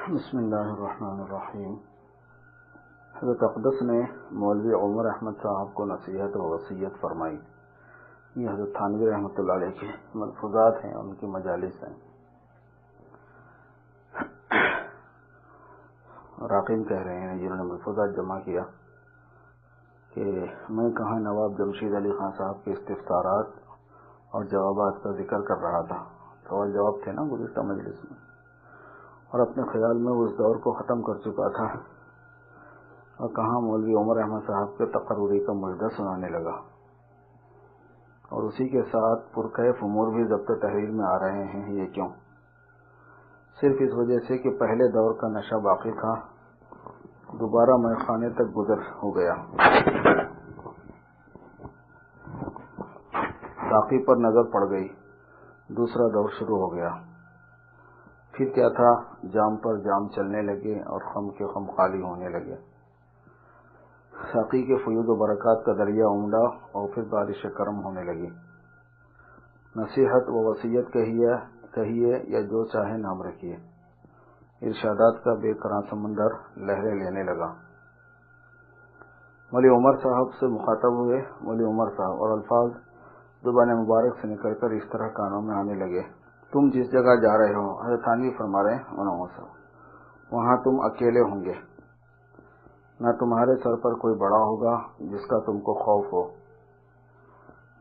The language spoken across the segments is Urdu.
بسم اللہ الرحمن الرحیم۔ حضرت اقدس نے مولوی عمر احمد صاحب کو نصیحت و وصیت فرمائی۔ یہ حضرت تھانوی رحمۃ اللہ علیہ کے ملفوظات ہیں، ان کی مجالس ہیں۔ راقم کہہ رہے ہیں جنہوں نے ملفوظات جمع کیا کہ میں کہاں نواب جمشید علی خان صاحب کے استفسارات اور جوابات کا ذکر کر رہا تھا، سوال جواب تھے نا گزشتہ مجلس میں، اور اپنے خیال میں اس دور کو ختم کر چکا تھا، اور کہاں مولوی عمر احمد صاحب کے تقرری کا مجدہ سنانے لگا، اور اسی کے ساتھ پرکیف امور بھی ضبط تحریر میں آ رہے ہیں۔ یہ کیوں؟ صرف اس وجہ سے کہ پہلے دور کا نشہ باقی تھا، دوبارہ میں خانے تک گزر ہو گیا، باقی پر نظر پڑ گئی، دوسرا دور شروع ہو گیا۔ پھر کیا تھا، جام پر جام چلنے لگے اور خم کے خم خالی ہونے لگے، ساقی کے فیوض و برکات کا دریا امڈا اور پھر بارش کرم ہونے لگی۔ نصیحت و وصیت کہیے یا جو چاہے نام رکھیے، ارشادات کا بے قرار سمندر لہریں لینے لگا۔ مولوی عمر صاحب سے مخاطب ہوئے مولوی عمر صاحب، اور الفاظ زبان مبارک سے نکل کر اس طرح کانوں میں آنے لگے: تم جس جگہ جا رہے ہو، حضرت تھانوی فرما رہے ہیں مولوی عمر صاحب، وہاں تم اکیلے ہوں گے، نہ تمہارے سر پر کوئی بڑا ہوگا جس کا تم کو خوف ہو،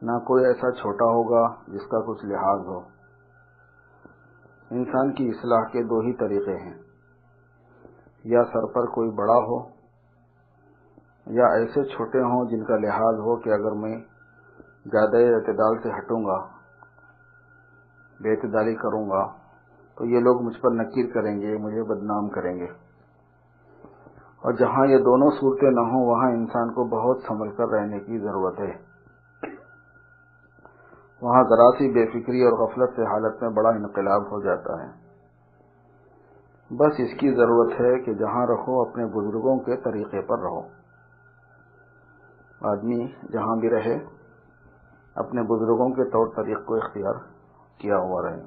نہ کوئی ایسا چھوٹا ہوگا جس کا کچھ لحاظ ہو۔ انسان کی اصلاح کے دو ہی طریقے ہیں، یا سر پر کوئی بڑا ہو، یا ایسے چھوٹے ہوں جن کا لحاظ ہو کہ اگر میں زیادہ اعتدال سے ہٹوں گا، بے اعتدالی کروں گا، تو یہ لوگ مجھ پر نکیر کریں گے، مجھے بدنام کریں گے۔ اور جہاں یہ دونوں صورتیں نہ ہوں، وہاں انسان کو بہت سنبھل کر رہنے کی ضرورت ہے۔ وہاں ذرا سی بے فکری اور غفلت سے حالت میں بڑا انقلاب ہو جاتا ہے۔ بس اس کی ضرورت ہے کہ جہاں رہو اپنے بزرگوں کے طریقے پر رہو۔ آدمی جہاں بھی رہے اپنے بزرگوں کے طور طریق کو اختیار کیا ہوا رہے،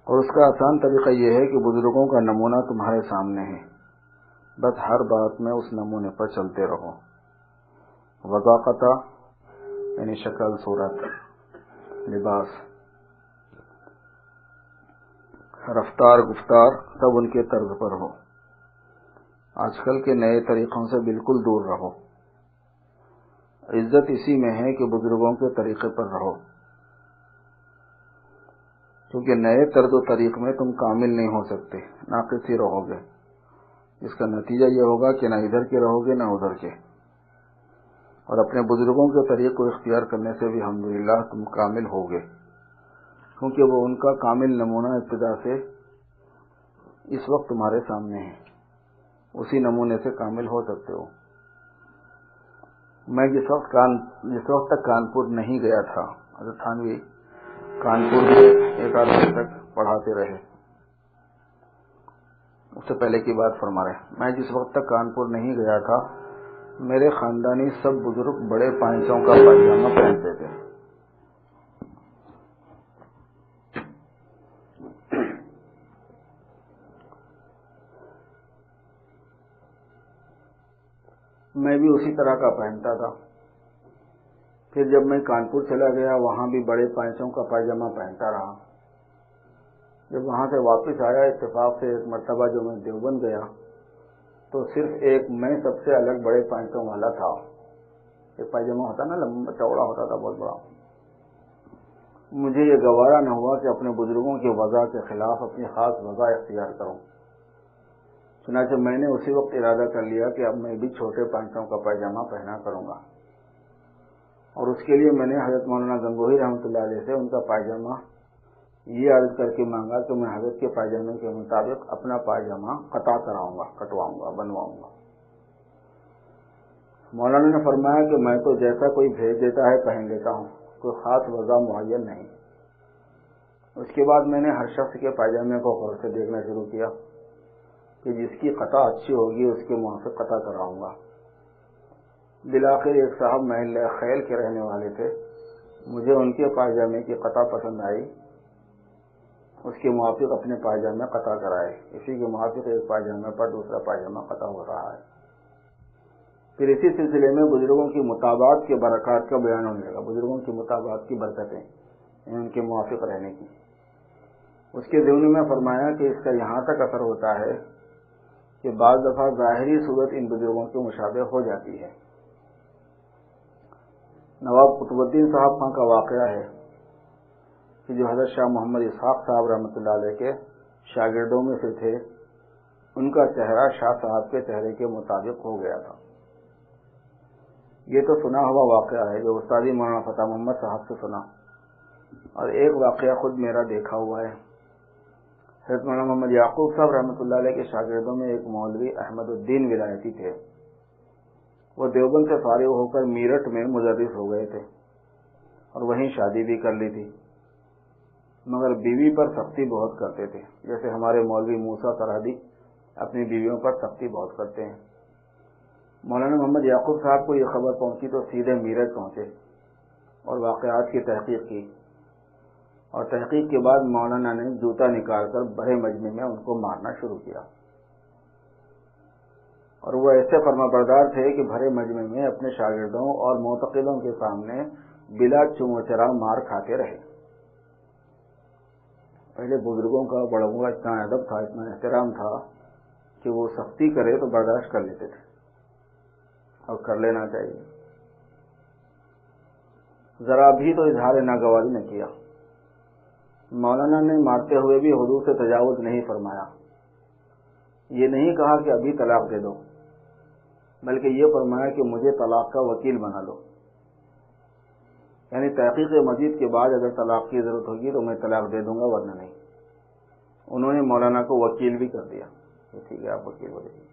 اور اس کا آسان طریقہ یہ ہے کہ بزرگوں کا نمونہ تمہارے سامنے ہے، بس ہر بات میں اس نمونے پر چلتے رہو۔ وضاقتہ یعنی شکل، صورت، لباس، رفتار، گفتار، سب ان کے طرز پر ہو۔ آج کل کے نئے طریقوں سے بالکل دور رہو۔ عزت اسی میں ہے کہ بزرگوں کے طریقے پر رہو، کیونکہ نئے طرز و طریق میں تم کامل نہیں ہو سکتے، ناقص ہی رہو گے۔ اس کا نتیجہ یہ ہوگا کہ نہ ادھر کے رہو گے نہ ادھر کے، اور اپنے بزرگوں کے طریق کو اختیار کرنے سے بھی الحمدللہ تم کامل ہوگے، کیونکہ وہ ان کا کامل نمونہ ابتدا سے اس وقت تمہارے سامنے ہے، اسی نمونے سے کامل ہو سکتے ہو۔ میں جس وقت تک کانپور نہیں گیا تھا، حضرت تھانوی کانپور میں ایک عرصے تک پڑھاتے رہے، اس سے پہلے کی بات فرما رہے ہیں۔ میں جس وقت تک کانپور نہیں گیا تھا، میرے خاندانی سب بزرگ بڑے پائنچوں کا پاجامہ پہنتے تھے۔ میں بھی اسی طرح کا پہنتا تھا۔ پھر جب میں کانپور چلا گیا، وہاں بھی بڑے پائنچوں کا پاجامہ پہنتا رہا۔ جب وہاں سے واپس آیا، اتفاق سے ایک مرتبہ جو میں دیوبند گیا، تو صرف ایک میں سب سے الگ بڑے پائنچوں والا تھا۔ ایک پاجامہ ہوتا نا، لمبا چوڑا ہوتا تھا، بہت بڑا۔ مجھے یہ گوارا نہ ہوا کہ اپنے بزرگوں کی وضع کے خلاف اپنی خاص وضع اختیار کروں، چنانچہ میں نے اسی وقت ارادہ کر لیا کہ اب میں بھی چھوٹے پائنچوں کا پاجامہ پہنا کروں گا، اور اس کے لیے میں نے حضرت مولانا گنگوہی رحمۃ اللہ علیہ سے ان کا پاجامہ یہ عرض کر کے مانگا کہ میں حضرت کے پاجامے کے مطابق اپنا پاجامہ قطع کراؤں گا، کٹواؤں گا، بنواؤں گا۔ مولانا نے فرمایا کہ میں تو جیسا کوئی بھیج دیتا ہے پہن لیتا ہوں، کوئی خاص وضع معین نہیں۔ اس کے بعد میں نے ہر شخص کے پاجامے کو غور سے دیکھنا شروع کیا کہ جس کی قطع اچھی ہوگی اس کے موافق قطع کراؤں گا۔ بالآخر ایک صاحب محل خیل کے رہنے والے تھے، مجھے ان کے پاجامے کی قطع پسند آئی، اس کے موافق اپنے پائجامے قطع کرائے، اسی کے موافق ایک پائجامے پر دوسرا پائجامہ قطع ہو رہا ہے۔ پھر اسی سلسلے میں بزرگوں کی مطابعت کے برکات کا بیان ہونے لگا، بزرگوں کی مطابعت کی برکتیں ان کے موافق رہنے کی۔ اس کے ضمن میں فرمایا کہ اس کا یہاں تک اثر ہوتا ہے کہ بعض دفعہ ظاہری صورت ان بزرگوں کے مشابہ ہو جاتی ہے۔ نواب قطب الدین صاحب خان کا واقعہ ہے کہ جو حضرت شاہ محمد اسحاق صاحب رحمۃ اللہ علیہ کے شاگردوں میں سے تھے، ان کا چہرہ شاہ صاحب کے چہرے کے مطابق ہو گیا تھا۔ یہ تو سنا ہوا واقعہ ہے جو استادی مولانا فتح محمد صاحب سے سنا، اور ایک واقعہ خود میرا دیکھا ہوا ہے۔ حضرت مولانا محمد یعقوب صاحب رحمۃ اللہ علیہ کے شاگردوں میں ایک مولوی احمد الدین ولایتی تھے۔ وہ دیوبند سے فارغ ہو کر میرٹھ میں مدرس ہو گئے تھے اور وہیں شادی بھی کر لی تھی، مگر بیوی پر سختی بہت کرتے تھے، جیسے ہمارے مولوی موسیٰ سرحدی اپنی بیویوں پر سختی بہت کرتے ہیں۔ مولانا محمد یعقوب صاحب کو یہ خبر پہنچی تو سیدھے میرٹھ پہنچے اور واقعات کی تحقیق کی، اور تحقیق کے بعد مولانا نے جوتا نکال کر بڑے مجمع میں ان کو مارنا شروع کیا، اور وہ ایسے فرما بردار تھے کہ بھرے مجمع میں اپنے شاگردوں اور معتقدوں کے سامنے بلا چم و چرا مار کھاتے رہے۔ پہلے بزرگوں کا بڑوں کا اتنا ادب تھا، اتنا احترام تھا کہ وہ سختی کرے تو برداشت کر لیتے تھے اور کر لینا چاہیے، ذرا بھی تو اظہار ناگواری نہ کیا۔ مولانا نے مارتے ہوئے بھی حدود سے تجاوز نہیں فرمایا، یہ نہیں کہا کہ ابھی طلاق دے دو، بلکہ یہ فرمایا کہ مجھے طلاق کا وکیل بنا لو، یعنی تحقیق مزید کے بعد اگر طلاق کی ضرورت ہوگی تو میں طلاق دے دوں گا، ورنہ نہیں۔ انہوں نے مولانا کو وکیل بھی کر دیا، ٹھیک ہے آپ وکیل ہو جائیے۔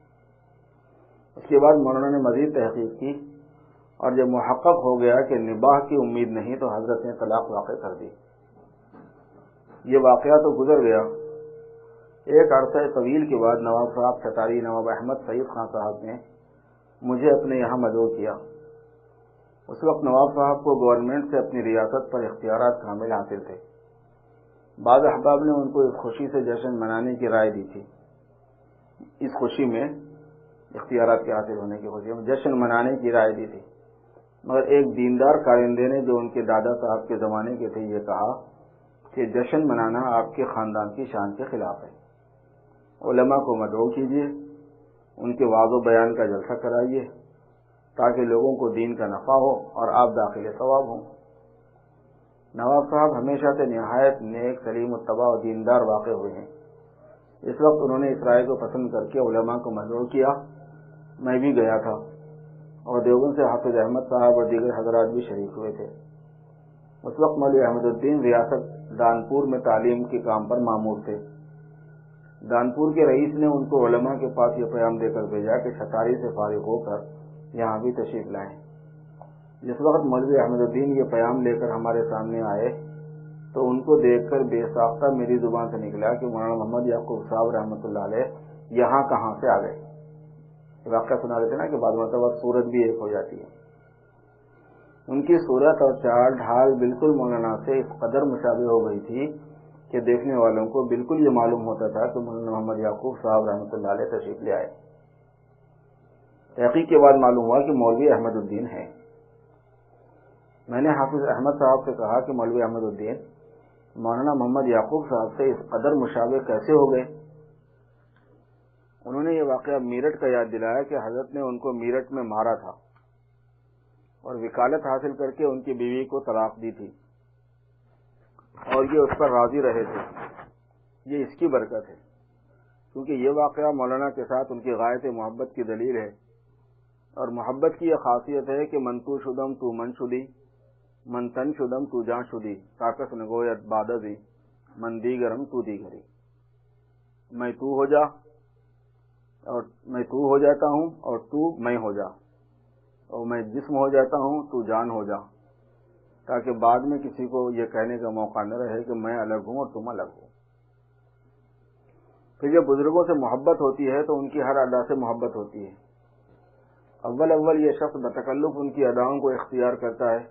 اس کے بعد مولانا نے مزید تحقیق کی، اور جب محقق ہو گیا کہ نباہ کی امید نہیں تو حضرت نے طلاق واقع کر دی۔ یہ واقعہ تو گزر گیا۔ ایک عرصہ طویل کے بعد نواب صاحب چھتاری نواب احمد سعید خان صاحب نے مجھے اپنے یہاں مدعو کیا۔ اس وقت نواب صاحب کو گورنمنٹ سے اپنی ریاست پر اختیارات کامل حاصل تھے۔ بعض احباب نے ان کو اس خوشی سے جشن منانے کی رائے دی تھی، اس خوشی میں اختیارات کے حاصل ہونے کی خوشی میں جشن منانے کی رائے دی تھی، مگر ایک دیندار کارندے نے جو ان کے دادا صاحب کے زمانے کے تھے یہ کہا کہ جشن منانا آپ کے خاندان کی شان کے خلاف ہے، علماء کو مدعو کیجیے، ان کے وعظ و بیان کا جلسہ کرائیے تاکہ لوگوں کو دین کا نفع ہو اور آپ داخل ثواب ہوں۔ نواب صاحب ہمیشہ سے نہایت نیک، سلیم الطبع اور دیندار واقع ہوئے ہیں۔ اس وقت انہوں نے اس رائے کو پسند کر کے علماء کو مدعو کیا، میں بھی گیا تھا، اور دیوبند سے حافظ احمد صاحب اور دیگر حضرات بھی شریک ہوئے تھے۔ اس وقت مولوی احمد الدین ریاست دانپور میں تعلیم کے کام پر مامور تھے۔ دانپور کے رئیس نے ان کو علماء کے پاس یہ پیغام دے کر بھیجا کہ چھتاری سے فارغ ہو کر یہاں بھی تشریف لائیں۔ جس وقت مولوی احمد الدین یہ پیغام لے کر ہمارے سامنے آئے تو ان کو دیکھ کر بے ساختہ میری زبان سے نکلا کہ مولانا محمد یعقوب صاحب رحمۃ اللہ علیہ یہاں کہاں سے آ گئے۔ واقعہ سنا دیتے نا کہ بعض مرتبہ صورت بھی ایک ہو جاتی ہے۔ ان کی صورت اور چال ڈھال بالکل مولانا سے اس قدر مشابہ ہو گئی تھی کہ دیکھنے والوں کو بالکل یہ معلوم ہوتا تھا کہ مولانا محمد یعقوب صاحب رحمۃ اللہ علیہ تشریف لے آئے۔ تحقیق کے بعد معلوم ہوا کہ مولوی احمد الدین ہے۔ میں نے حافظ احمد صاحب سے کہا کہ مولوی احمد الدین مولانا محمد یعقوب صاحب سے اس قدر مشابہ کیسے ہو گئے؟ انہوں نے یہ واقعہ میرٹھ کا یاد دلایا کہ حضرت نے ان کو میرٹھ میں مارا تھا اور وکالت حاصل کر کے ان کی بیوی کو طلاق دی تھی، اور یہ اس پر راضی رہے تھے۔ یہ اس کی برکت ہے، کیونکہ یہ واقعہ مولانا کے ساتھ ان کی غایت محبت کی دلیل ہے، اور محبت کی یہ خاصیت ہے کہ من تو شدم تو من شدی، من تن شدم تو جان شدی، تاکس نگویت بادزی، من دیگرم تو دیگری۔ میں تو ہو جا اور میں تو ہو جاتا ہوں اور تو میں ہو جا، اور میں جسم ہو جاتا ہوں تو جان ہو جا، تاکہ بعد میں کسی کو یہ کہنے کا موقع نہ رہے کہ میں الگ ہوں اور تم الگ ہو۔ پھر جب بزرگوں سے محبت ہوتی ہے تو ان کی ہر ادا سے محبت ہوتی ہے۔ اول یہ شخص بتکلف ان کی اداؤں کو اختیار کرتا ہے،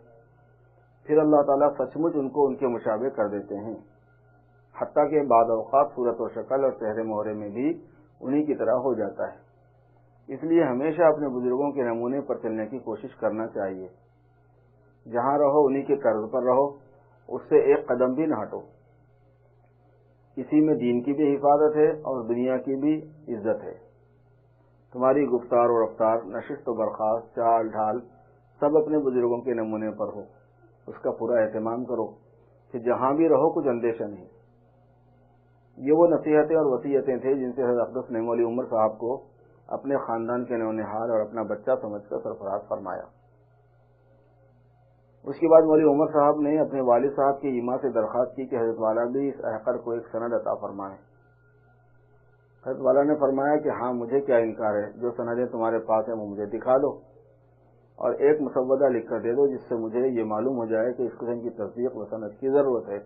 پھر اللہ تعالیٰ سچ مچ ان کو ان کے مشابہ کر دیتے ہیں۔ حتیٰ کہ بعض اوقات صورت و شکل اور چہرے مہرے میں بھی انہی کی طرح ہو جاتا ہے۔ اس لیے ہمیشہ اپنے بزرگوں کے نمونے پر چلنے کی کوشش کرنا چاہیے۔ جہاں رہو انہی کے طرز پر رہو، اس سے ایک قدم بھی نہ ہٹو۔ اسی میں دین کی بھی حفاظت ہے اور دنیا کی بھی عزت ہے۔ تمہاری گفتار و رفتار، نشست و برخاست، چال ڈھال سب اپنے بزرگوں کے نمونے پر ہو، اس کا پورا اہتمام کرو کہ جہاں بھی رہو کچھ اندیشہ نہیں۔ یہ وہ نصیحتیں اور وصیتیں تھیں جن سے حضرت اقدس نعیم ولی عمر صاحب کو اپنے خاندان کے نونہال اور اپنا بچہ سمجھ کر سرفراز فرمایا۔ اس کے بعد مولوی عمر صاحب نے اپنے والد صاحب کی ایما سے درخواست کی کہ حضرت والا بھی اس احقر کو ایک سند عطا فرمائیں۔ حضرت والا نے فرمایا کہ ہاں، مجھے کیا انکار ہے، جو سندیں تمہارے پاس ہیں وہ مجھے دکھا دو اور ایک مسودہ لکھ کر دے دو جس سے مجھے یہ معلوم ہو جائے کہ اس قسم کی تصدیق و سند کی ضرورت ہے،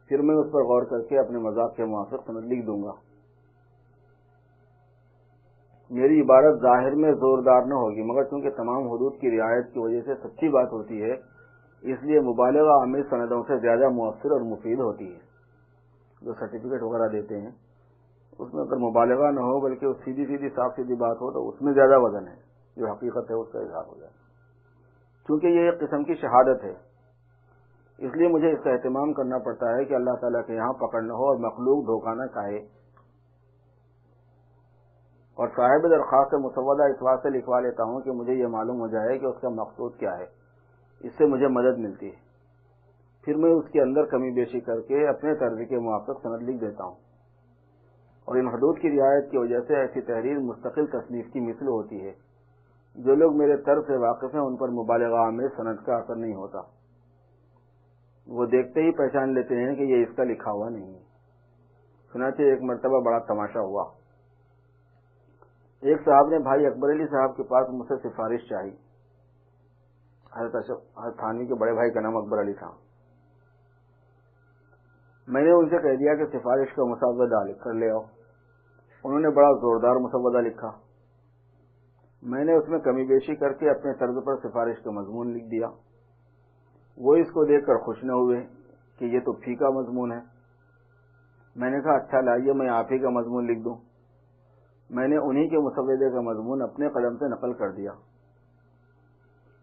پھر میں اس پر غور کر کے اپنے مذاق کے موافق سند لکھ دوں گا۔ میری عبارت ظاہر میں زوردار نہ ہوگی، مگر چونکہ تمام حدود کی رعایت کی وجہ سے سچی بات ہوتی ہے، اس لیے مبالغہ آمیز سندوں سے زیادہ مؤثر اور مفید ہوتی ہے۔ جو سرٹیفکیٹ وغیرہ دیتے ہیں اس میں اگر مبالغہ نہ ہو بلکہ وہ سیدھی سیدھی صاف سیدھی بات ہو تو اس میں زیادہ وزن ہے، جو حقیقت ہے اس کا اظہار ہو جائے۔ چونکہ یہ ایک قسم کی شہادت ہے، اس لیے مجھے اس کا اہتمام کرنا پڑتا ہے کہ اللہ تعالیٰ کے یہاں پکڑ نہ ہو اور مخلوق دھوکہ نہ کھائے۔ اور صاحب درخواست سے مسودہ اس واسطے لکھوا لیتا ہوں کہ مجھے یہ معلوم ہو جائے کہ اس کا مقصود کیا ہے، اس سے مجھے مدد ملتی ہے، پھر میں اس کے اندر کمی بیشی کر کے اپنے طرز کے موافق سند لکھ دیتا ہوں۔ اور ان حدود کی رعایت کی وجہ سے ایسی تحریر مستقل تصنیف کی مثل ہوتی ہے۔ جو لوگ میرے طرز سے واقف ہیں ان پر مبالغہ آمیز سند کا اثر نہیں ہوتا، وہ دیکھتے ہی پہچان لیتے ہیں کہ یہ اس کا لکھا ہوا نہیں ہے۔ چنانچہ ایک مرتبہ بڑا تماشا ہوا۔ ایک صاحب نے بھائی اکبر علی صاحب کے پاس مجھ سے سفارش چاہی۔ حضرت تھانوی کے بڑے بھائی کا نام اکبر علی تھا۔ میں نے ان سے کہہ دیا کہ سفارش کا مسودہ لکھ کر لے آؤ۔ انہوں نے بڑا زوردار مسودہ لکھا۔ میں نے اس میں کمی بیشی کر کے اپنے طرز پر سفارش کا مضمون لکھ دیا۔ وہ اس کو دیکھ کر خوش نہ ہوئے کہ یہ تو پھیکا مضمون ہے۔ میں نے کہا اچھا لائیے میں آپ ہی کا مضمون لکھ دوں۔ میں نے انہی کے مسودے کا مضمون اپنے قلم سے نقل کر دیا۔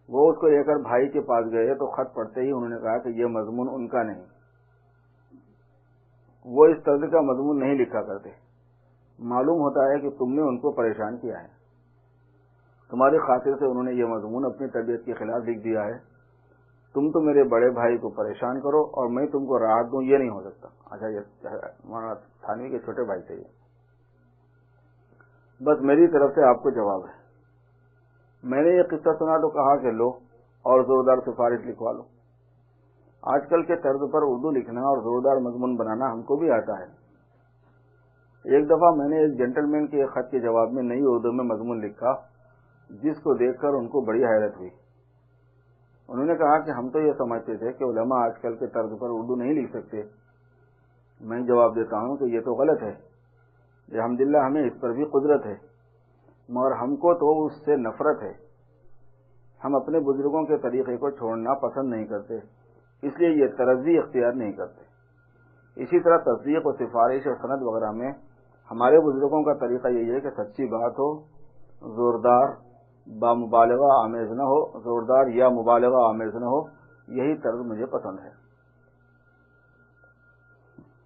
وہ اس کو لے کر بھائی کے پاس گئے تو خط پڑھتے ہی انہوں نے کہا کہ یہ مضمون ان کا نہیں، وہ اس طرز کا مضمون نہیں لکھا کرتے، معلوم ہوتا ہے کہ تم نے ان کو پریشان کیا ہے، تمہاری خاطر سے انہوں نے یہ مضمون اپنی طبیعت کے خلاف لکھ دیا ہے، تم تو میرے بڑے بھائی کو پریشان کرو اور میں تم کو راحت دوں، یہ نہیں ہو سکتا۔ اچھا، یہ مولانا تھانوی کے چھوٹے بھائی تھے۔ بس میری طرف سے آپ کو جواب ہے۔ میں نے یہ قصہ سنا تو کہا کہ لو اور زوردار سفارش لکھوا لو۔ آج کل کے طرز پر اردو لکھنا اور زوردار مضمون بنانا ہم کو بھی آتا ہے۔ ایک دفعہ میں نے ایک جنٹل مین کے ایک خط کے جواب میں نئی اردو میں مضمون لکھا، جس کو دیکھ کر ان کو بڑی حیرت ہوئی۔ انہوں نے کہا کہ ہم تو یہ سمجھتے تھے کہ علماء آج کل کے طرز پر اردو نہیں لکھ سکتے۔ میں جواب دیتا ہوں کہ یہ تو غلط ہے، الحمدللہ ہمیں اس پر بھی قدرت ہے، مگر ہم کو تو اس سے نفرت ہے۔ ہم اپنے بزرگوں کے طریقے کو چھوڑنا پسند نہیں کرتے، اس لیے یہ ترضی اختیار نہیں کرتے۔ اسی طرح تصدیق و سفارش اور سند وغیرہ میں ہمارے بزرگوں کا طریقہ یہی ہے کہ سچی بات ہو، زوردار با مبالغہ آمیز نہ ہو، زوردار یا مبالغہ آمیز نہ ہو، یہی طرز مجھے پسند ہے۔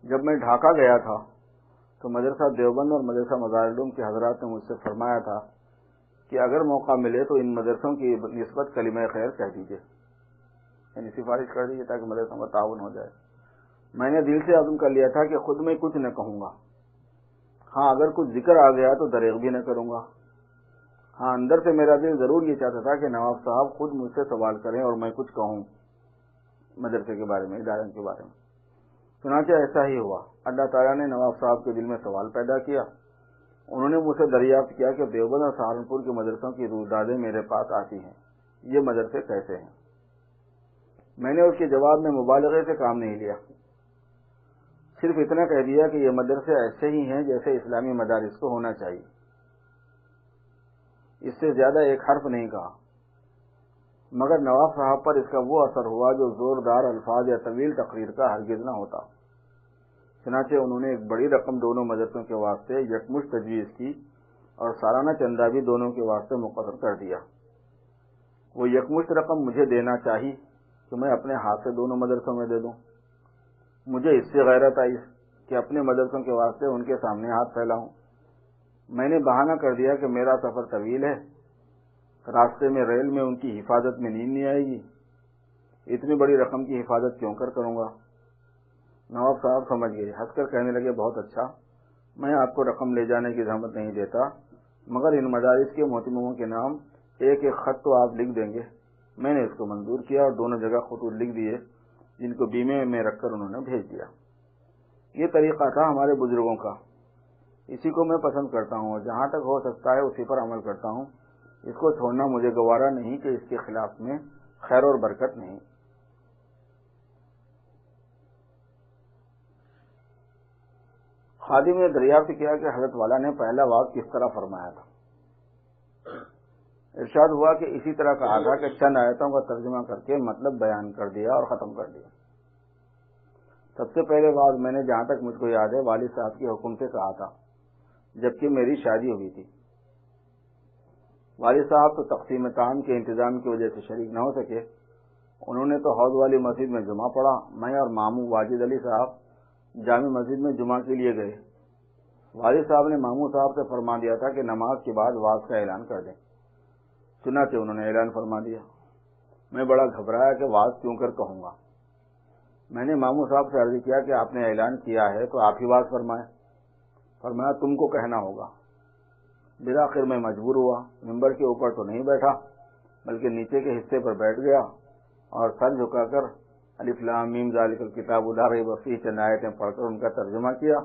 جب میں ڈھاکہ گیا تھا تو مدرسہ دیوبند اور مدرسہ مزار علوم کے حضرات نے مجھ سے فرمایا تھا کہ اگر موقع ملے تو ان مدرسوں کی نسبت کلمہ خیر کہہ دیجیے، یعنی سفارش کر دیجیے تاکہ مدرسوں کا تعاون ہو جائے۔ میں نے دل سے عزم کر لیا تھا کہ خود میں کچھ نہ کہوں گا، ہاں اگر کچھ ذکر آ گیا تو دریغ بھی نہ کروں گا۔ ہاں اندر سے میرا دل ضرور یہ چاہتا تھا کہ نواب صاحب خود مجھ سے سوال کریں اور میں کچھ کہوں مدرسے کے بارے میں، ادارے کے بارے میں۔ چنانچہ ایسا ہی ہوا۔ اللہ تعالیٰ نے نواب صاحب کے دل میں سوال پیدا کیا۔ انہوں نے مجھ سے دریافت کیا کہ دیوبند اور سہارنپور کے مدرسوں کی رویدادیں میرے پاس آتی ہیں، یہ مدرسے کیسے ہیں؟ میں نے اس کے جواب میں مبالغے سے کام نہیں لیا، صرف اتنا کہہ دیا کہ یہ مدرسے ایسے ہی ہیں جیسے اسلامی مدارس کو ہونا چاہیے، اس سے زیادہ ایک حرف نہیں کہا۔ مگر نواب صاحب پر اس کا وہ اثر ہوا جو زوردار الفاظ یا طویل تقریر کا ہرگز نہ ہوتا۔ چنانچہ انہوں نے ایک بڑی رقم دونوں مدرسوں کے واسطے یکمشت تجویز کی اور سالانہ چندہ بھی دونوں کے واسطے مقرر کر دیا۔ وہ یکمشت رقم مجھے دینا چاہی کہ میں اپنے ہاتھ سے دونوں مدرسوں میں دے دوں۔ مجھے اس سے غیرت آئی کہ اپنے مدرسوں کے واسطے ان کے سامنے ہاتھ پھیلاؤں۔ میں نے بہانہ کر دیا کہ میرا سفر طویل ہے، راستے میں ریل میں ان کی حفاظت میں نیند نہیں آئے گی، اتنی بڑی رقم کی حفاظت کیوں کر کروں گا۔ نواب صاحب سمجھ گئے، ہنس کر کہنے لگے بہت اچھا، میں آپ کو رقم لے جانے کی زحمت نہیں دیتا، مگر ان مدارس کے محتمموں کے نام ایک ایک خط تو آپ لکھ دیں گے۔ میں نے اس کو منظور کیا اور دونوں جگہ خطوط لکھ دیے جن کو بیمے میں رکھ کر انہوں نے بھیج دیا۔ یہ طریقہ تھا ہمارے بزرگوں کا، اسی کو میں پسند کرتا ہوں اور جہاں تک ہو سکتا ہے اسی پر عمل کرتا ہوں۔ اس کو چھوڑنا مجھے گوارا نہیں کہ اس کے خلاف میں خیر اور برکت نہیں۔ خادم نے دریافت کیا کہ حضرت والا نے پہلا واقعہ کس طرح فرمایا تھا۔ ارشاد ہوا کہ اسی طرح کہا تھا کہ چند آیتوں کا ترجمہ کر کے مطلب بیان کر دیا اور ختم کر دیا۔ سب سے پہلے بات میں نے جہاں تک مجھ کو یاد ہے والد صاحب کے حکم سے کہا تھا جبکہ میری شادی ہوئی تھی۔ والد صاحب تو تقسیم تعام کے انتظام کی وجہ سے شریک نہ ہو سکے، انہوں نے تو حوض والی مسجد میں جمعہ پڑھا، میں اور ماموں واجد علی صاحب جامع مسجد میں جمعہ کے لیے گئے۔ والد صاحب نے ماموں صاحب سے فرما دیا تھا کہ نماز کے بعد واز کا اعلان کر دیں، چنانچہ انہوں نے اعلان فرما دیا۔ میں بڑا گھبرایا کہ واز کیوں کر کہوں گا۔ میں نے ماموں صاحب سے عرض کیا کہ آپ نے اعلان کیا ہے تو آپ ہی واز فرمائیں۔ فرمایا تم کو کہنا ہوگا۔ بالآخر میں مجبور ہوا، ممبر کے اوپر تو نہیں بیٹھا بلکہ نیچے کے حصے پر بیٹھ گیا اور سر جھکا کر الف لام میم ذالک الکتاب لا ریب فیہ چند آیتیں پڑھ کر ان کا ترجمہ کیا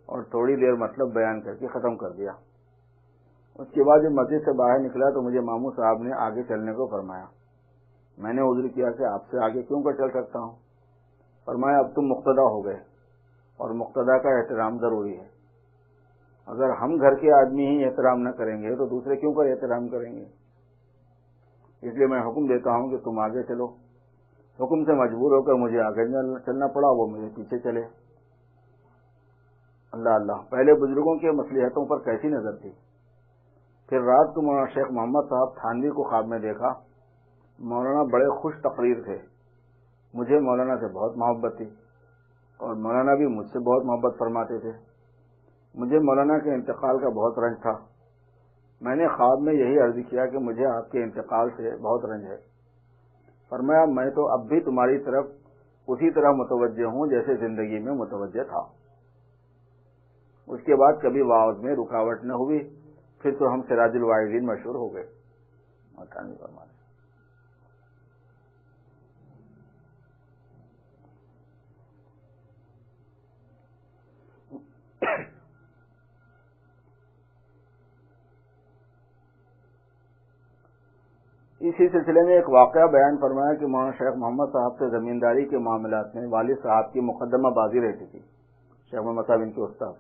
اور تھوڑی دیر مطلب بیان کر کے ختم کر دیا۔ اس کے بعد جب مسجد سے باہر نکلا تو مجھے ماموں صاحب نے آگے چلنے کو فرمایا۔ میں نے عذر کیا کہ آپ سے آگے کیوں کر چل سکتا ہوں۔ فرمایا اب تم مقتدا ہو گئے اور مقتدا کا احترام ضروری ہے۔ اگر ہم گھر کے آدمی ہی احترام نہ کریں گے تو دوسرے کیوں کر احترام کریں گے۔ اس لیے میں حکم دیتا ہوں کہ تم آگے چلو۔ حکم سے مجبور ہو کر مجھے آگے چلنا پڑا، وہ میرے پیچھے چلے۔ اللہ اللہ، پہلے بزرگوں کے مصلحتوں پر کیسی نظر تھی۔ پھر رات کو مولانا شیخ محمد صاحب تھانوی کو خواب میں دیکھا۔ مولانا بڑے خوش تقریر تھے، مجھے مولانا سے بہت محبت تھی اور مولانا بھی مجھ سے بہت محبت فرماتے تھے۔ مجھے مولانا کے انتقال کا بہت رنج تھا۔ میں نے خواب میں یہی عرض کیا کہ مجھے آپ کے انتقال سے بہت رنج ہے۔ فرمایا میں تو اب بھی تمہاری طرف اسی طرح متوجہ ہوں جیسے زندگی میں متوجہ تھا۔ اس کے بعد کبھی واعظ میں رکاوٹ نہ ہوئی، پھر تو ہم سراج الواعظین مشہور ہو گئے۔ اسی سلسلے میں ایک واقعہ بیان فرمایا کہ مولانا شیخ محمد صاحب سے زمینداری کے معاملات میں والد صاحب کی مقدمہ بازی رہتی تھی۔ شیخ محمد صاحب ان کے استاد،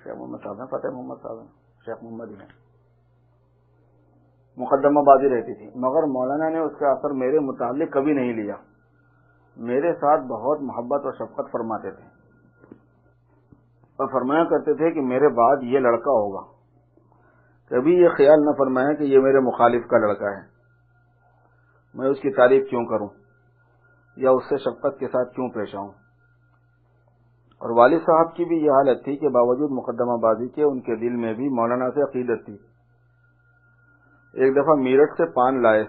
شیخ محمد صاحب ہیں، فتح محمد صاحب ہیں، شیخ محمد ہیں۔ مقدمہ بازی رہتی تھی مگر مولانا نے اس کا اثر میرے متعلق کبھی نہیں لیا۔ میرے ساتھ بہت محبت اور شفقت فرماتے تھے اور فرمایا کرتے تھے کہ میرے بعد یہ لڑکا ہوگا۔ کبھی یہ خیال نہ فرمایا کہ یہ میرے مخالف کا لڑکا ہے، میں اس کی تعریف کیوں کروں یا اس سے شفقت کے ساتھ کیوں پیش آؤں۔ اور والد صاحب کی بھی یہ حالت تھی کہ باوجود مقدمہ بازی کے ان کے دل میں بھی مولانا سے عقیدت تھی۔ ایک دفعہ میرٹھ سے پان لائے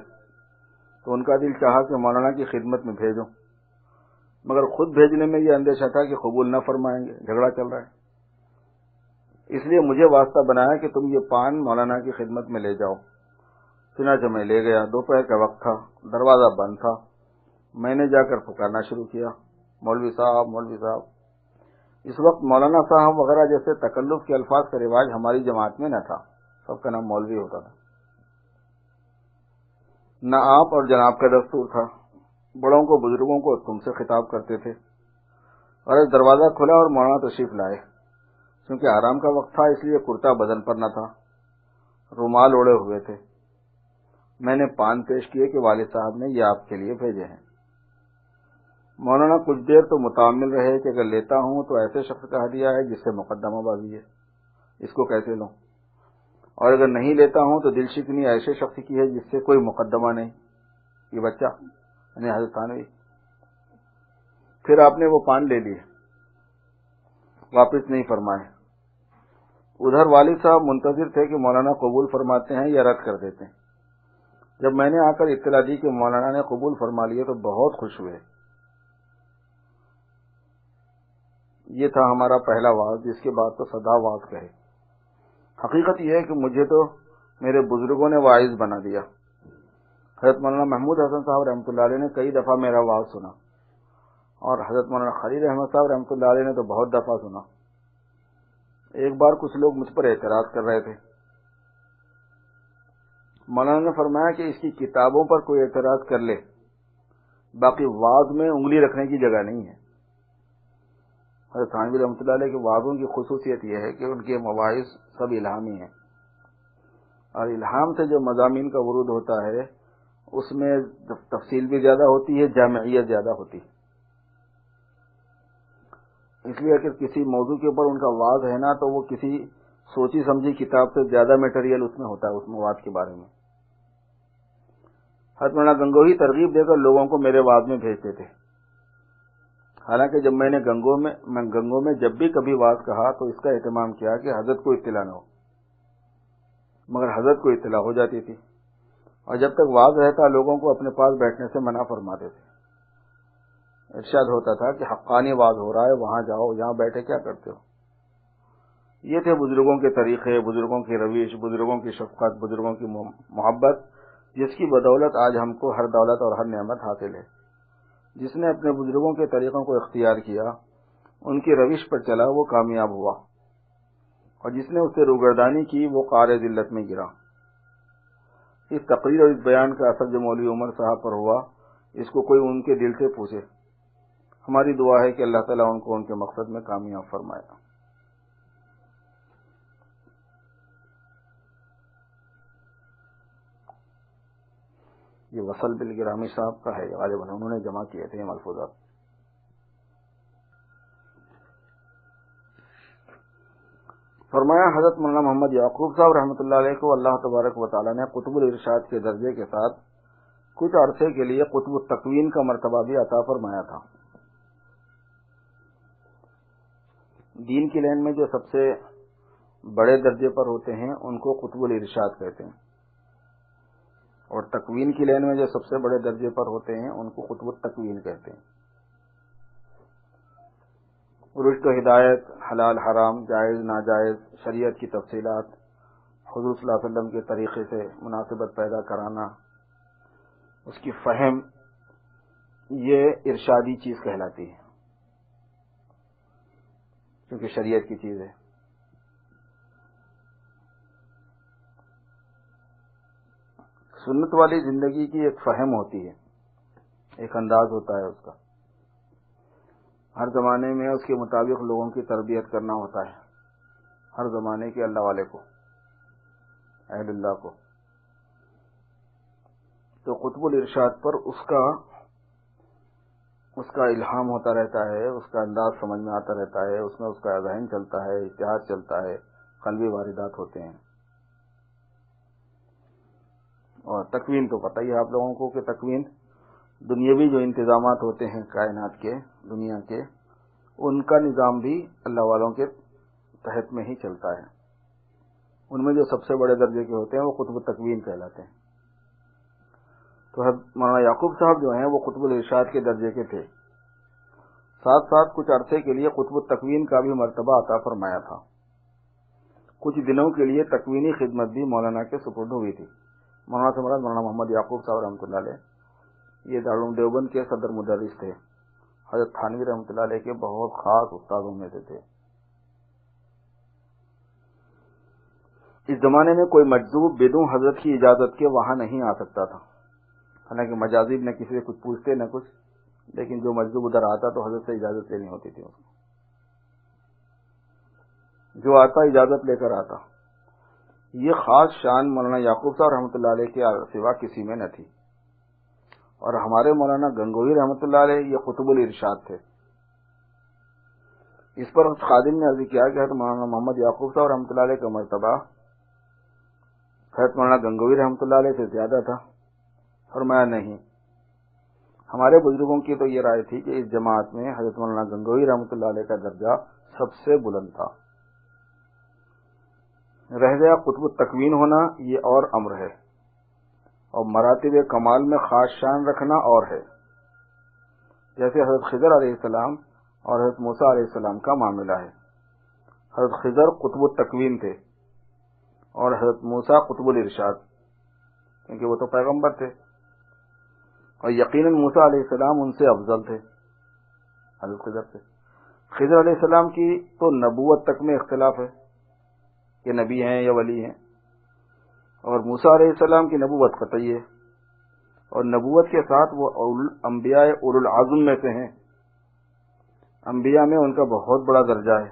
تو ان کا دل چاہا کہ مولانا کی خدمت میں بھیجوں، مگر خود بھیجنے میں یہ اندیشہ تھا کہ قبول نہ فرمائیں گے، جھگڑا چل رہا ہے۔ اس لیے مجھے واسطہ بنایا کہ تم یہ پان مولانا کی خدمت میں لے جاؤ۔ چنانچہ میں لے گیا۔ دوپہر کا وقت تھا، دروازہ بند تھا۔ میں نے جا کر پکارنا شروع کیا، مولوی صاحب، مولوی صاحب۔ اس وقت مولانا صاحب وغیرہ جیسے تکلف کے الفاظ کا رواج ہماری جماعت میں نہ تھا، سب کا نام مولوی ہوتا تھا۔ نہ آپ اور جناب کا دستور تھا، بڑوں کو بزرگوں کو تم سے خطاب کرتے تھے۔ اور دروازہ کھلا اور مولانا تشریف لائے۔ کیونکہ آرام کا وقت تھا اس لیے کرتا بدن پر نہ تھا، رومال اوڑے ہوئے تھے۔ میں نے پان پیش کیے کہ والد صاحب نے یہ آپ کے لیے بھیجے ہیں۔ مولانا کچھ دیر تو متعامل رہے کہ اگر لیتا ہوں تو ایسے شخص کا ہدیہ ہے جس سے مقدمہ بازی ہے، اس کو کیسے لوں، اور اگر نہیں لیتا ہوں تو دل شکنی ایسے شخص کی ہے جس سے کوئی مقدمہ نہیں، یہ بچہ یعنی حضرت تھانوی۔ پھر آپ نے وہ پان لے لیے، واپس نہیں فرمائے۔ ادھر والد صاحب منتظر تھے کہ مولانا قبول فرماتے ہیں یا رد کر دیتے ہیں۔ جب میں نے آ کر اطلاع دی کہ مولانا نے قبول فرما لیے تو بہت خوش ہوئے۔ یہ تھا ہمارا پہلا واعظ، جس کے بعد تو سدا واعظ کہے۔ حقیقت یہ ہے کہ مجھے تو میرے بزرگوں نے واعظ بنا دیا۔ حضرت مولانا محمود حسن صاحب رحمۃ اللہ علیہ نے کئی دفعہ میرا واعظ سنا، اور حضرت مولانا خلیل احمد صاحب رحمۃ اللہ علیہ نے تو بہت دفعہ سنا۔ ایک بار کچھ لوگ مجھ پر اعتراض کر رہے تھے۔ مولانا نے فرمایا کہ اس کی کتابوں پر کوئی اعتراض کر لے، باقی واعظ میں انگلی رکھنے کی جگہ نہیں ہے۔ حضرت تھانوی رحمۃ اللہ علیہ کے واعظوں کی خصوصیت یہ ہے کہ ان کے مواعظ سب الہامی ہیں، اور الہام سے جو مضامین کا ورود ہوتا ہے اس میں تفصیل بھی زیادہ ہوتی ہے، جامعیت زیادہ ہوتی ہے۔ اس لیے اگر کسی موضوع کے اوپر ان کا واعظ ہے نا تو وہ کسی سوچی سمجھی کتاب سے زیادہ میٹیریل اس میں ہوتا ہے، اس مواد کے بارے میں۔ حضرت مولانا گنگوہی ترغیب دے کر لوگوں کو میرے واعظ میں بھیجتے تھے، حالانکہ جب میں نے گنگوں میں جب بھی کبھی واعظ کہا تو اس کا اہتمام کیا کہ حضرت کو اطلاع نہ ہو، مگر حضرت کو اطلاع ہو جاتی تھی، اور جب تک واعظ رہتا لوگوں کو اپنے پاس بیٹھنے سے منع فرماتے تھے۔ ارشاد ہوتا تھا کہ حقانی واعظ ہو رہا ہے، وہاں جاؤ، یہاں بیٹھے کیا کرتے ہو۔ یہ تھے بزرگوں کے طریقے، بزرگوں کی روش، بزرگوں کی شفقت، بزرگوں کی محبت، جس کی بدولت آج ہم کو ہر دولت اور ہر نعمت حاصل ہے۔ جس نے اپنے بزرگوں کے طریقوں کو اختیار کیا، ان کی روش پر چلا، وہ کامیاب ہوا، اور جس نے اس سے روگردانی کی وہ قعر ذلت میں گرا۔ اس تقریر اور اس بیان کا اثر جو مولوی عمر صاحب پر ہوا، اس کو کوئی ان کے دل سے پوچھے۔ ہماری دعا ہے کہ اللہ تعالیٰ ان کو ان کے مقصد میں کامیاب فرمائے۔ یہ وصل بالگرامی صاحب کا ہے، غالباً انہوں نے جمع کیے تھے یہ ملفوظات۔ فرمایا حضرت مولانا محمد یعقوب صاحب رحمۃ اللہ علیہ کو اللہ تبارک و تعالیٰ نے قطب الارشاد کے درجے کے ساتھ کچھ عرصے کے لیے قطب التکوین کا مرتبہ بھی عطا فرمایا تھا۔ دین کی لین میں جو سب سے بڑے درجے پر ہوتے ہیں ان کو قطب الارشاد کہتے ہیں، اور تکوین کی لین میں جو سب سے بڑے درجے پر ہوتے ہیں ان کو قطب التکوین کہتے ہیں۔ رشد و ہدایت، حلال حرام، جائز ناجائز، شریعت کی تفصیلات، حضور صلی اللہ علیہ وسلم کے طریقے سے مناسبت پیدا کرانا، اس کی فہم، یہ ارشادی چیز کہلاتی ہے کیونکہ شریعت کی چیز ہے۔ سنت والی زندگی کی ایک فہم ہوتی ہے، ایک انداز ہوتا ہے اس کا، ہر زمانے میں اس کے مطابق لوگوں کی تربیت کرنا ہوتا ہے، ہر زمانے کے اللہ والے کو، اہل اللہ کو۔ تو قطب الارشاد پر اس کا الہام ہوتا رہتا ہے، اس کا انداز سمجھ میں آتا رہتا ہے، اس میں اس کا ذہن چلتا ہے، اجتہاد چلتا ہے، قلبی واردات ہوتے ہیں۔ اور تکوین تو پتہ ہی ہے آپ لوگوں کو کہ تکوین دنیاوی جو انتظامات ہوتے ہیں کائنات کے، دنیا کے، ان کا نظام بھی اللہ والوں کے تحت میں ہی چلتا ہے۔ ان میں جو سب سے بڑے درجے کے ہوتے ہیں وہ قطب التکوین کہلاتے ہیں۔ تو مولانا یعقوب صاحب جو ہیں وہ قطب الارشاد کے درجے کے تھے، ساتھ ساتھ کچھ عرصے کے لیے قطب التکوین کا بھی مرتبہ عطا فرمایا تھا۔ کچھ دنوں کے لیے تکوینی خدمت بھی مولانا کے سپرد ہوئی تھی۔ مولانا سے مراد مولانا محمد یعقوب صاحب رحمۃ اللہ علیہ، یہ دارالعلوم دیوبند کے صدر مدرس تھے، حضرت تھانوی رحمۃ اللہ علیہ کے بہت خاص استادوں میں سے تھے۔ اس زمانے میں کوئی مجذوب بدون حضرت کی اجازت کے وہاں نہیں آ سکتا تھا، حالانکہ مجاذب نہ کسی سے کچھ پوچھتے نہ کچھ، لیکن جو مجذوب ادھر آتا تو حضرت سے اجازت لینی ہوتی تھی اس کو، جو آتا اجازت لے کر آتا۔ یہ خاص شان مولانا یعقوب صاحب رحمۃ اللہ علیہ کے سوا کسی میں نہ تھی، اور ہمارے مولانا گنگوہی رحمۃ اللہ علیہ یہ قطب الارشاد تھے۔ اس پر خادم نے عرض کیا کہ حضرت مولانا محمد یعقوب صاحب رحمۃ اللہ علیہ کا مرتبہ حضرت مولانا گنگوہی رحمۃ اللہ علیہ سے زیادہ تھا۔ فرمایا نہیں، ہمارے بزرگوں کی تو یہ رائے تھی کہ اس جماعت میں حضرت مولانا گنگوہی رحمۃ اللہ علیہ کا درجہ سب سے بلند تھا۔ رہ گیا قطب التکوین ہونا، یہ اور امر ہے، اور مراتب کمال میں خاص شان رکھنا اور ہے، جیسے حضرت خضر علیہ السلام اور حضرت موسیٰ علیہ السلام کا معاملہ ہے۔ حضرت خضر قطب التکوین تھے اور حضرت موسیٰ قطب الارشاد، کیونکہ وہ تو پیغمبر تھے، اور یقیناً موسیٰ علیہ السلام ان سے افضل تھے حضرت خضر سے۔ خضر علیہ السلام کی تو نبوت تک میں اختلاف ہے کہ نبی ہیں یا ولی ہیں، اور موسیٰ علیہ السلام کی نبوت قطعی ہے، اور نبوت کے ساتھ وہ انبیاء اولو العزم میں سے ہیں، انبیاء میں ان کا بہت بڑا درجہ ہے،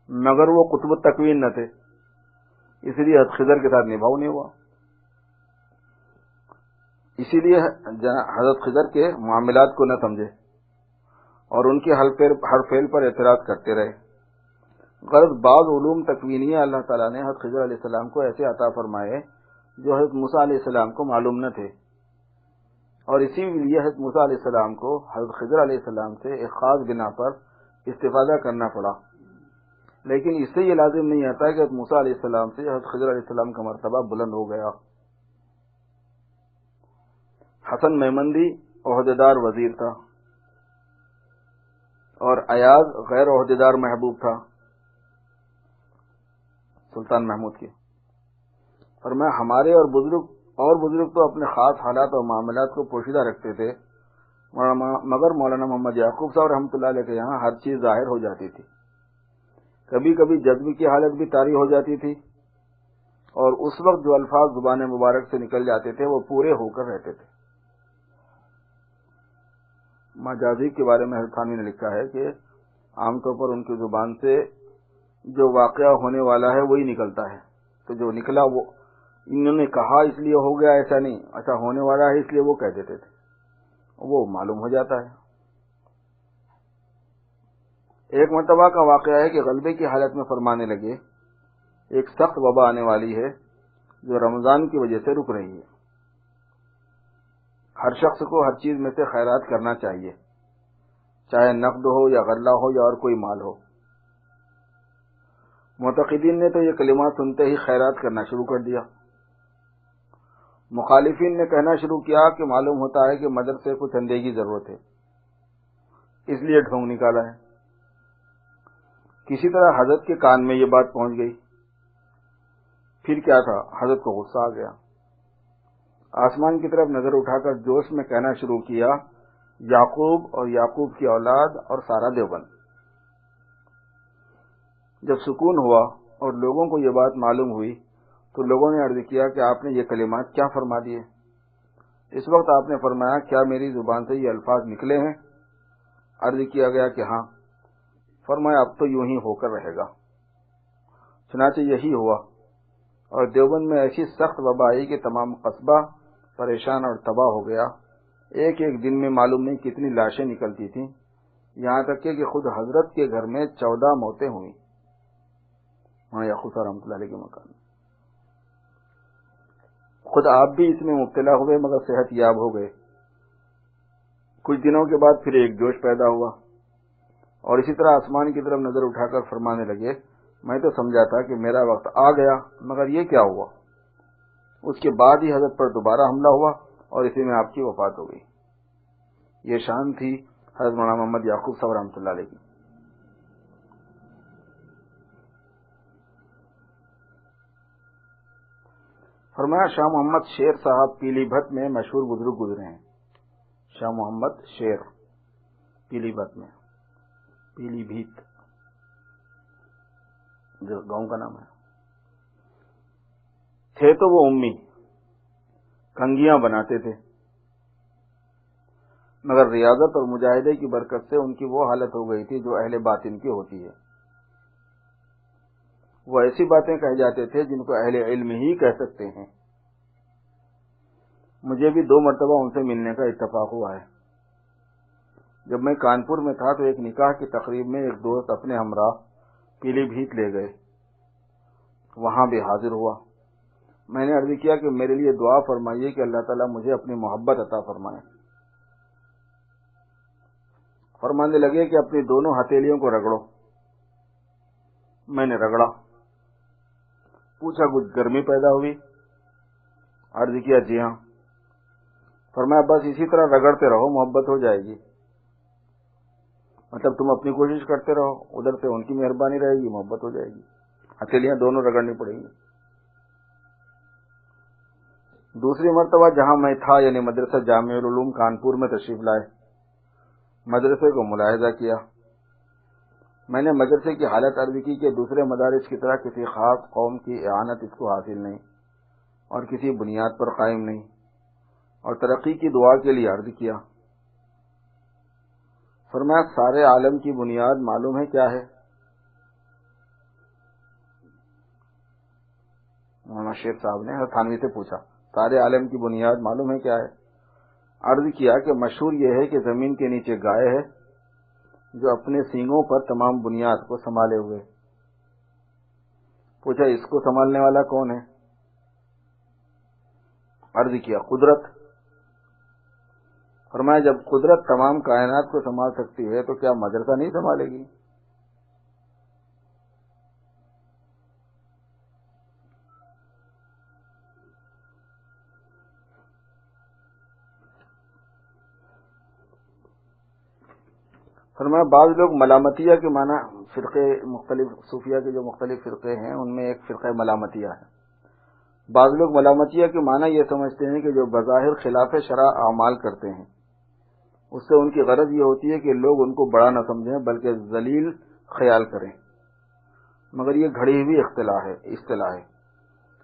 مگر وہ قطب التکوین نہ تھے، اس لیے حضرت خضر کے ساتھ نبھاؤ نہیں ہوا۔ اسی لیے حضرت خضر کے معاملات کو نہ سمجھے اور ان کے ہر فعل پر اعتراض کرتے رہے۔ غرض بعض علوم تکوینیہ اللہ تعالیٰ نے حضرت خضر علیہ السلام کو ایسے عطا فرمائے جو حضرت موسیٰ علیہ السلام کو معلوم نہ تھے، اور اسی لیے حضرت موسیٰ علیہ السلام کو حضرت خضر علیہ السلام سے ایک خاص بنا پر استفادہ کرنا پڑا، لیکن اس سے یہ لازم نہیں آتا کہ حضرت موسیٰ علیہ السلام سے حضرت خضر علیہ السلام کا مرتبہ بلند ہو گیا۔ حسن میمندی عہدیدار وزیر تھا اور ایاز غیر عہدیدار محبوب تھا سلطان محمود کے۔ فرمایا ہمارے اور بزرگ تو اپنے خاص حالات اور معاملات کو پوشیدہ رکھتے تھے، مگر مولانا محمد یعقوب صاحب رحمۃ اللہ علیہ کے یہاں ہر چیز ظاہر ہو جاتی تھی، کبھی کبھی جذب کی حالت بھی طاری ہو جاتی تھی، اور اس وقت جو الفاظ زبان مبارک سے نکل جاتے تھے وہ پورے ہو کر رہتے تھے۔ مجازی کے بارے میں حضرت تھانوی نے لکھا ہے کہ عام طور پر ان کی زبان سے جو واقعہ ہونے والا ہے وہی نکلتا ہے، تو جو نکلا وہ انہوں نے کہا اس لیے ہو گیا، ایسا نہیں، ایسا ہونے والا ہے اس لیے وہ کہہ دیتے تھے، وہ معلوم ہو جاتا ہے۔ ایک مرتبہ کا واقعہ ہے کہ غلبے کی حالت میں فرمانے لگے ایک سخت وبا آنے والی ہے جو رمضان کی وجہ سے رک رہی ہے، ہر شخص کو ہر چیز میں سے خیرات کرنا چاہیے، چاہے نقد ہو یا غلہ ہو یا اور کوئی مال ہو۔ معتقدین نے تو یہ کلمات سنتے ہی خیرات کرنا شروع کر دیا۔ مخالفین نے کہنا شروع کیا کہ معلوم ہوتا ہے کہ مدرسے کو چندے کی ضرورت ہے، اس لیے ڈھونگ نکالا ہے۔ کسی طرح حضرت کے کان میں یہ بات پہنچ گئی، پھر کیا تھا، حضرت کو غصہ آ گیا، آسمان کی طرف نظر اٹھا کر جوش میں کہنا شروع کیا، یعقوب اور یعقوب کی اولاد اور سارا دیوبند۔ جب سکون ہوا اور لوگوں کو یہ بات معلوم ہوئی تو لوگوں نے عرض کیا کہ آپ نے یہ کلمات کیا فرما دیے؟ اس وقت آپ نے فرمایا کیا میری زبان سے یہ الفاظ نکلے ہیں؟ عرض کیا گیا کہ ہاں۔ فرمایا اب تو یوں ہی ہو کر رہے گا۔ چنانچہ یہی ہوا، اور دیوبند میں ایسی سخت وبا آئی کہ تمام قصبہ پریشان اور تباہ ہو گیا۔ ایک دن میں معلوم نہیں کتنی لاشیں نکلتی تھیں، یہاں تک کہ خود حضرت کے گھر میں 14 موتیں ہوئیں، یعقوب صاحب رحمۃ اللہ علیہ کے مکان میں۔ خود آپ بھی اس میں مبتلا ہوئے مگر صحت یاب ہو گئے۔ کچھ دنوں کے بعد پھر ایک جوش پیدا ہوا، اور اسی طرح آسمان کی طرف نظر اٹھا کر فرمانے لگے میں تو سمجھا تھا کہ میرا وقت آ گیا، مگر یہ کیا ہوا؟ اس کے بعد ہی حضرت پر دوبارہ حملہ ہوا اور اسی میں آپ کی وفات ہو گئی۔ یہ شان تھی حضرت مولانا محمد یعقوب صاحب رحمۃ اللہ علیہ کی۔ فرمایا شاہ محمد شیر صاحب پیلی بھت میں مشہور بزرگ گزرے ہیں۔ شاہ محمد شیر پیلی بھت میں، پیلی بھیت جو گاؤں کا نام ہے، تھے تو وہ امی، کنگیاں بناتے تھے، مگر ریاضت اور مجاہدے کی برکت سے ان کی وہ حالت ہو گئی تھی جو اہل باطن کی ہوتی ہے۔ وہ ایسی باتیں کہہ جاتے تھے جن کو اہل علم ہی کہہ سکتے ہیں۔ مجھے بھی 2 مرتبہ ان سے ملنے کا اتفاق ہوا ہے۔ جب میں کانپور میں تھا تو ایک نکاح کی تقریب میں ایک دوست اپنے ہمراہ پیلی بھیت لے گئے، وہاں بھی حاضر ہوا۔ میں نے عرض کیا کہ میرے لیے دعا فرمائیے کہ اللہ تعالیٰ مجھے اپنی محبت عطا فرمائے۔ فرمانے لگے کہ اپنی دونوں ہتھیلیوں کو رگڑو۔ میں نے رگڑا، پوچھا کچھ گرمی پیدا ہوئی؟ عرض کیا جی ہاں۔ فرمایا بس اسی طرح رگڑتے رہو، محبت ہو جائے گی۔ مطلب تم اپنی کوشش کرتے رہو، ادھر سے ان کی مہربانی رہے گی، محبت ہو جائے گی، ہتھیلیاں دونوں رگڑنی پڑیں گی۔ دوسری مرتبہ جہاں میں تھا یعنی مدرسہ جامع العلوم کانپور میں تشریف لائے، مدرسے کو ملاحظہ کیا۔ میں نے مدرسے کی حالت عرض کی کہ دوسرے مدارس کی طرح کسی خاص قوم کی اعانت اس کو حاصل نہیں اور کسی بنیاد پر قائم نہیں، اور ترقی کی دعا کے لیے عرض کیا۔ فرمایا سارے عالم کی بنیاد معلوم ہے کیا ہے؟ مولانا شیر صاحب نے تھانوی سے پوچھا، سارے عالم کی بنیاد معلوم ہے کیا ہے؟ عرض کیا کہ مشہور یہ ہے کہ زمین کے نیچے گائے ہے جو اپنے سینگوں پر تمام بنیاد کو سنبھالے ہوئے۔ پوچھا اس کو سنبھالنے والا کون ہے؟ عرض کیا قدرت۔ فرمایا جب قدرت تمام کائنات کو سنبھال سکتی ہے تو کیا مدرسہ نہیں سنبھالے گی؟ فرمایا بعض لوگ ملامتیہ کے معنی فرقے مختلف صوفیہ کے جو مختلف فرقے ہیں ان میں ایک فرقہ ملامتیہ ہے۔ بعض لوگ ملامتیہ کے معنی یہ سمجھتے ہیں کہ جو بظاہر خلاف شرع اعمال کرتے ہیں اس سے ان کی غرض یہ ہوتی ہے کہ لوگ ان کو بڑا نہ سمجھیں بلکہ ذلیل خیال کریں، مگر یہ گھڑی ہوئی اصطلاح ہے۔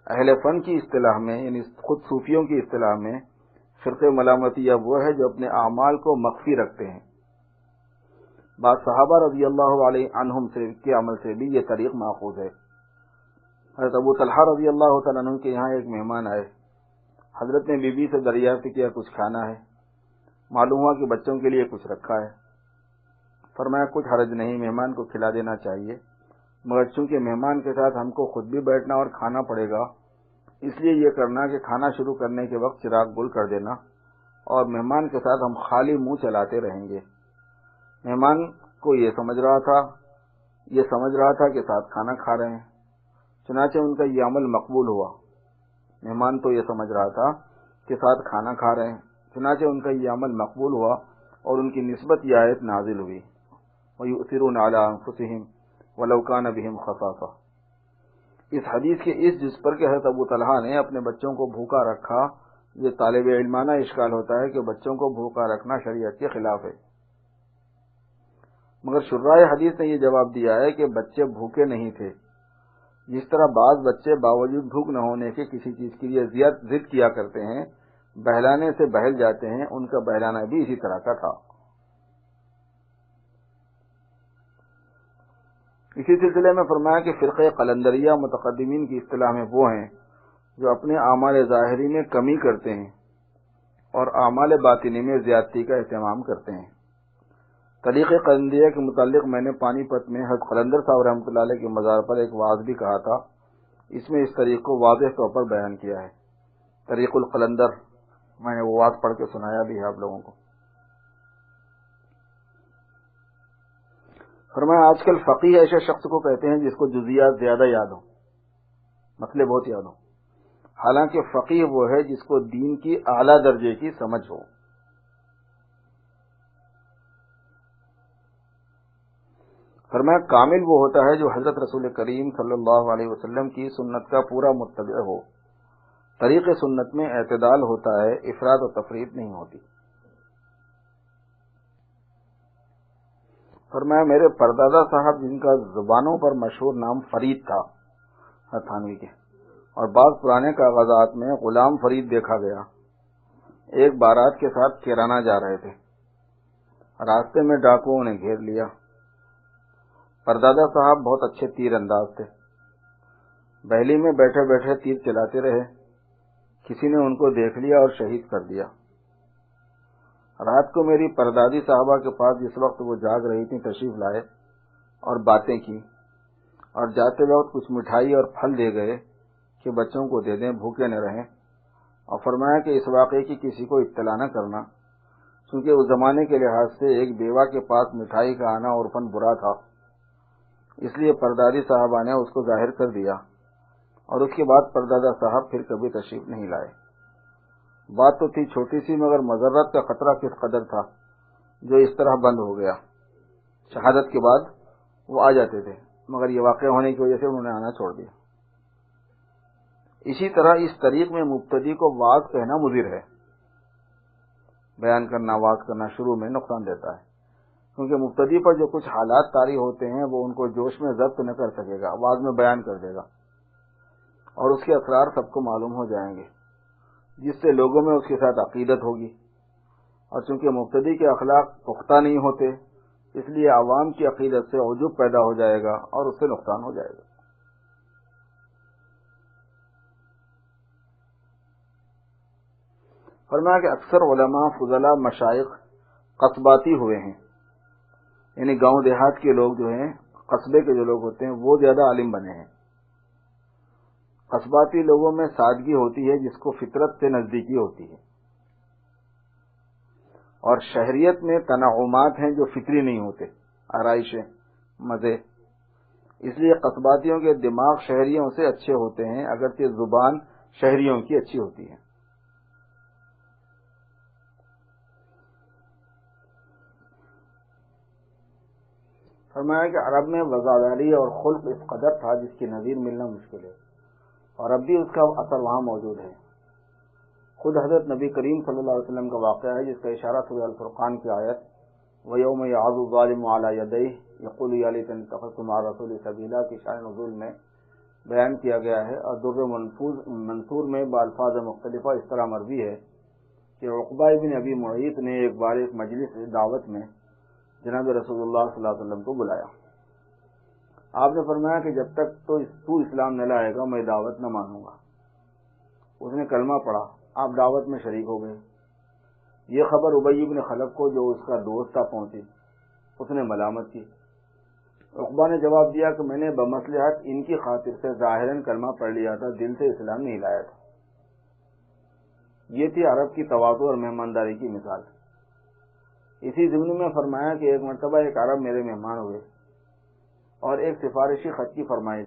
اہل فن کی اصطلاح میں یعنی خود صوفیوں کی اصطلاح میں فرقہ ملامتیہ وہ ہے جو اپنے اعمال کو مخفی رکھتے ہیں۔ بعض صحابہ رضی اللہ علیہ عنہم کے عمل سے بھی یہ طریق ماخوذ ہے۔ حضرت ابو طلحہ رضی اللہ تعالیٰ عنہ کے یہاں ایک مہمان آئے، حضرت نے بی بی سے دریافت کیا کچھ کھانا ہے؟ معلوم ہوا کہ بچوں کے لیے کچھ رکھا ہے۔ فرمایا کچھ حرج نہیں، مہمان کو کھلا دینا چاہیے، مگر چونکہ مہمان کے ساتھ ہم کو خود بھی بیٹھنا اور کھانا پڑے گا اس لیے یہ کرنا کہ کھانا شروع کرنے کے وقت چراغ گل کر دینا اور مہمان کے ساتھ ہم خالی منہ چلاتے رہیں گے۔ مہمان کو یہ سمجھ رہا تھا کہ ساتھ کھانا کھا رہے ہیں، چنانچہ ان کا یہ عمل مقبول ہوا۔ مہمان تو یہ سمجھ رہا تھا کہ ساتھ کھانا کھا رہے ہیں، چنانچہ ان کا یہ عمل مقبول ہوا اور ان کی نسبت یہ آیت نازل ہوئی، وَيُؤْثِرُونَ عَلَىٰ أَنفُسِهِمْ وَلَوْ كَانَ بِهِمْ خَصَاصَةٌ۔ اس حدیث کے اس جز پر کہ حضرت ابو طلحہ نے اپنے بچوں کو بھوکا رکھا، یہ طالب علمانہ اشکال ہوتا ہے کہ بچوں کو بھوکا رکھنا شریعت کے خلاف ہے، مگر شراح حدیث نے یہ جواب دیا ہے کہ بچے بھوکے نہیں تھے۔ جس طرح بعض بچے باوجود بھوک نہ ہونے کے کسی چیز کے لیے ضد کیا کرتے ہیں، بہلانے سے بہل جاتے ہیں، ان کا بہلانا بھی اسی طرح کا تھا۔ اسی سلسلے میں فرمایا کہ فرقہ قلندریہ متقدمین کی اصطلاح میں وہ ہیں جو اپنے اعمال ظاہری میں کمی کرتے ہیں اور اعمال باطنی میں زیادتی کا اہتمام کرتے ہیں۔ طریق قلندریہ کے متعلق میں نے پانی پت میں حضرت قلندر صاحب رحمۃ اللہ علیہ کے مزار پر ایک وعظ بھی کہا تھا، اس میں اس طریق کو واضح طور پر بیان کیا ہے۔ طریق القلندر میں نے وہ وعظ پڑھ کے سنایا بھی ہے آپ لوگوں کو۔ فرمایا آج کل فقیہ ایسے شخص کو کہتے ہیں جس کو جزیات زیادہ یاد ہو، مسئلے بہت یاد ہو، حالانکہ فقیہ وہ ہے جس کو دین کی اعلیٰ درجے کی سمجھ ہو۔ فرمایا کامل وہ ہوتا ہے جو حضرت رسول کریم صلی اللہ علیہ وسلم کی سنت کا پورا متبع ہو۔ طریق سنت میں اعتدال ہوتا ہے، افراط و تفریط نہیں ہوتی۔ فرمایا میرے پردادا صاحب جن کا زبانوں پر مشہور نام فرید تھا تھانوی کے، اور بعض پرانے کاغذات میں غلام فرید دیکھا گیا، ایک بارات کے ساتھ کیرانہ جا رہے تھے، راستے میں ڈاکوؤں نے گھیر لیا۔ پردادا صاحب بہت اچھے تیر انداز تھے، بہلی میں بیٹھے بیٹھے تیر چلاتے رہے، کسی نے ان کو دیکھ لیا اور شہید کر دیا۔ رات کو میری پردادی صاحبہ کے پاس جس وقت وہ جاگ رہی تھی تشریف لائے اور باتیں کی، اور جاتے وقت کچھ مٹھائی اور پھل دے گئے کہ بچوں کو دے دیں، بھوکے نہ رہیں، اور فرمایا کہ اس واقعے کی کسی کو اطلاع نہ کرنا، کیونکہ اس زمانے کے لحاظ سے ایک بیوہ کے پاس مٹھائی کا آنا عرفاً برا تھا، اس لیے پردادی صاحبہ نے اس کو ظاہر کر دیا، اور اس کے بعد پردادا صاحب پھر کبھی تشریف نہیں لائے۔ بات تو تھی چھوٹی سی، مگر مضرت کا خطرہ کس قدر تھا جو اس طرح بند ہو گیا۔ شہادت کے بعد وہ آ جاتے تھے، مگر یہ واقعہ ہونے کی وجہ سے انہوں نے آنا چھوڑ دیا۔ اسی طرح اس طریق میں مبتدی کو واعظ کہنا مضر ہے۔ بیان کرنا، واعظ کرنا شروع میں نقصان دیتا ہے، کیونکہ مبتدی پر جو کچھ حالات طاری ہوتے ہیں وہ ان کو جوش میں ضبط نہ کر سکے گا، واعظ میں بیان کر دے گا، اور اس کے اسرار سب کو معلوم ہو جائیں گے، جس سے لوگوں میں اس کے ساتھ عقیدت ہوگی، اور چونکہ مبتدی کے اخلاق پختہ نہیں ہوتے، اس لیے عوام کی عقیدت سے عجب پیدا ہو جائے گا اور اس سے نقصان ہو جائے گا۔ فرمایا کہ اکثر علماء، فضلاء، مشائخ قصباتی ہوئے ہیں، یعنی گاؤں دیہات کے لوگ جو ہیں، قصبے کے جو لوگ ہوتے ہیں وہ زیادہ عالم بنے ہیں۔ قصباتی لوگوں میں سادگی ہوتی ہے جس کو فطرت سے نزدیکی ہوتی ہے، اور شہریت میں تنعمات ہیں جو فطری نہیں ہوتے، آرائشیں، مزے، اس لیے قصباتیوں کے دماغ شہریوں سے اچھے ہوتے ہیں، اگرچہ زبان شہریوں کی اچھی ہوتی ہے۔ فرمایا کہ عرب میں وفاداری اور خلق اس قدر تھا جس کی نظیر ملنا مشکل ہے، اور اب بھی اس کا اثر وہاں موجود ہے۔ خود حضرت نبی کریم صلی اللہ علیہ وسلم کا واقعہ ہے جس کا اشارہ سورہ الفرقان کی آیت وَيَوْمَ يَعَضُ الظَّالِمُ عَلَى يَدَيْهِ يَقُولُ يَا لَيْتَنِي اتَّخَذْتُ مَعَ الرَّسُولِ سَبِيلًا کی شان نزول میں بیان کیا گیا ہے، اور در منصور میں بألفاظ مختلفہ اس طرح مروی ہے کہ عقبہ بن ابی معیط نے ایک بار ایک مجلس دعوت میں جناب رسول اللہ صلی اللہ علیہ وسلم کو بلایا۔ آپ نے فرمایا کہ جب تک تو اسلام نہ لائے گا میں دعوت نہ مانوں گا۔ اس نے کلمہ پڑھا، آپ دعوت میں شریک ہو گئے۔ یہ خبر ابی بن خلف کو جو اس کا دوست تھا پہنچی، اس نے ملامت کی۔ عقبہ نے جواب دیا کہ میں نے بمصلحت ان کی خاطر سے ظاہراً کلمہ پڑھ لیا تھا، دل سے اسلام نہیں لایا تھا۔ یہ تھی عرب کی تواضع اور مہمانداری کی مثال۔ اسی ضمن میں فرمایا کہ ایک مرتبہ ایک عرب میرے مہمان ہوئے اور ایک سفارشی خط کی فرمائش